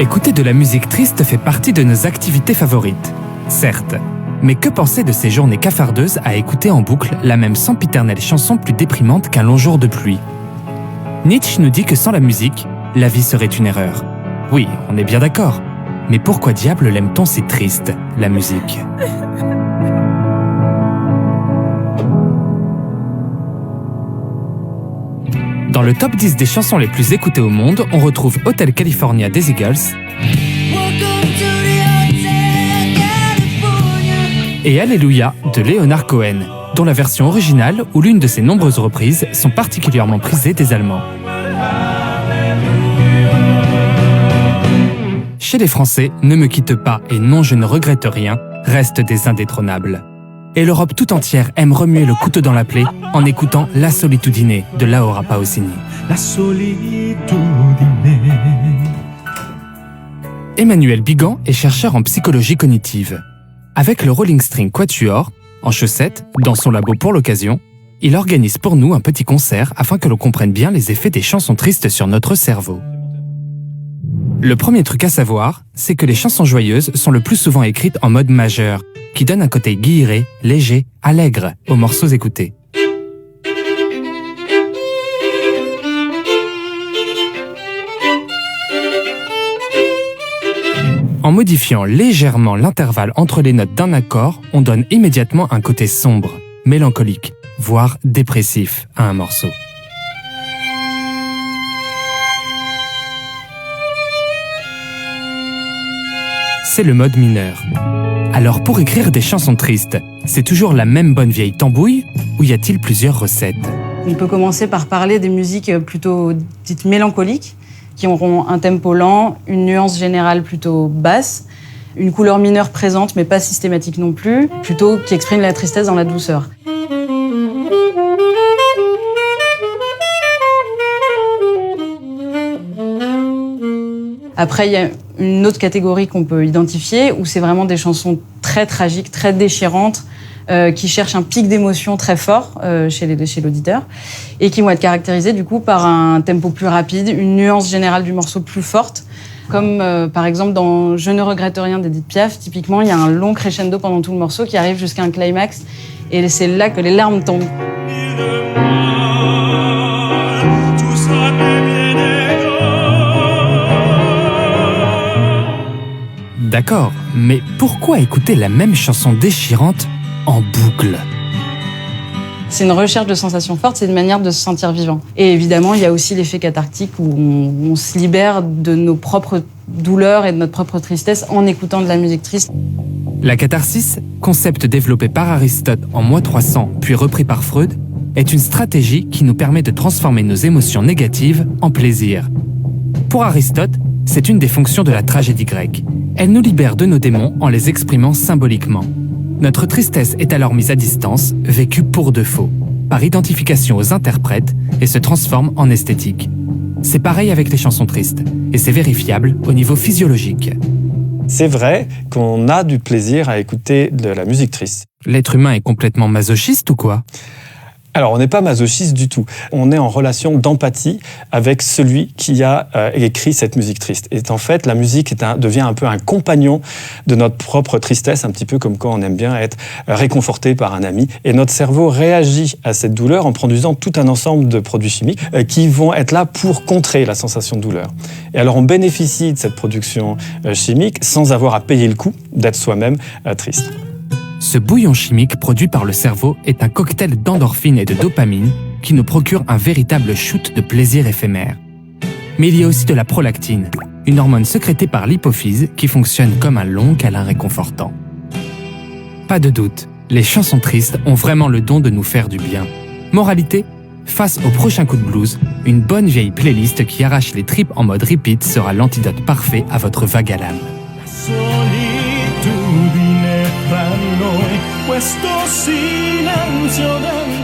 Écouter de la musique triste fait partie de nos activités favorites. Certes, mais que penser de ces journées cafardeuses à écouter en boucle la même sempiternelle chanson plus déprimante qu'un long jour de pluie? Nietzsche nous dit que sans la musique, la vie serait une erreur. Oui, on est bien d'accord. Mais pourquoi diable l'aime-t-on si triste, la musique? Dans le top 10 des chansons les plus écoutées au monde, on retrouve Hotel California des Eagles et Alléluia de Leonard Cohen, dont la version originale ou l'une de ses nombreuses reprises sont particulièrement prisées des Allemands. Chez les Français, Ne me quitte pas et Non je ne regrette rien restent des indétrônables. Et l'Europe tout entière aime remuer le couteau dans la plaie en écoutant La Solitudine de Laura Pausini. La solitudine. Emmanuel Bigan est chercheur en psychologie cognitive. Avec le Rolling String Quatuor, en chaussettes, dans son labo pour l'occasion, il organise pour nous un petit concert afin que l'on comprenne bien les effets des chansons tristes sur notre cerveau. Le premier truc à savoir, c'est que les chansons joyeuses sont le plus souvent écrites en mode majeur, qui donne un côté guilleret, léger, allègre aux morceaux écoutés. En modifiant légèrement l'intervalle entre les notes d'un accord, on donne immédiatement un côté sombre, mélancolique, voire dépressif à un morceau. C'est le mode mineur. Alors pour écrire des chansons tristes, c'est toujours la même bonne vieille tambouille ou y a-t-il plusieurs recettes? On peut commencer par parler des musiques plutôt dites mélancoliques, qui auront un tempo lent, une nuance générale plutôt basse, une couleur mineure présente mais pas systématique non plus, plutôt qui exprime la tristesse dans la douceur. Après, il y a une autre catégorie qu'on peut identifier où c'est vraiment des chansons très tragiques, très déchirantes, qui cherchent un pic d'émotion très fort chez l'auditeur et qui vont être caractérisées du coup par un tempo plus rapide, une nuance générale du morceau plus forte. Comme par exemple dans Je ne regrette rien d'Edith Piaf, typiquement il y a un long crescendo pendant tout le morceau qui arrive jusqu'à un climax et c'est là que les larmes tombent. D'accord, mais pourquoi écouter la même chanson déchirante en boucle? C'est une recherche de sensations fortes, c'est une manière de se sentir vivant. Et évidemment, il y a aussi l'effet cathartique où on se libère de nos propres douleurs et de notre propre tristesse en écoutant de la musique triste. La catharsis, concept développé par Aristote en moins 300 puis repris par Freud, est une stratégie qui nous permet de transformer nos émotions négatives en plaisir. Pour Aristote, c'est une des fonctions de la tragédie grecque. Elle nous libère de nos démons en les exprimant symboliquement. Notre tristesse est alors mise à distance, vécue pour de faux, par identification aux interprètes et se transforme en esthétique. C'est pareil avec les chansons tristes, et c'est vérifiable au niveau physiologique. C'est vrai qu'on a du plaisir à écouter de la musique triste. L'être humain est complètement masochiste ou quoi? Alors, on n'est pas masochiste du tout. On est en relation d'empathie avec celui qui a écrit cette musique triste. Et en fait, la musique devient un peu un compagnon de notre propre tristesse, un petit peu comme quand on aime bien être réconforté par un ami. Et notre cerveau réagit à cette douleur en produisant tout un ensemble de produits chimiques qui vont être là pour contrer la sensation de douleur. Et alors, on bénéficie de cette production chimique sans avoir à payer le coût d'être soi-même triste. Ce bouillon chimique produit par le cerveau est un cocktail d'endorphines et de dopamine qui nous procure un véritable shoot de plaisir éphémère. Mais il y a aussi de la prolactine, une hormone sécrétée par l'hypophyse qui fonctionne comme un long câlin réconfortant. Pas de doute, les chansons tristes ont vraiment le don de nous faire du bien. Moralité, face au prochain coup de blues, une bonne vieille playlist qui arrache les tripes en mode repeat sera l'antidote parfait à votre vague à l'âme. Solitudine tra noi, questo silenzio del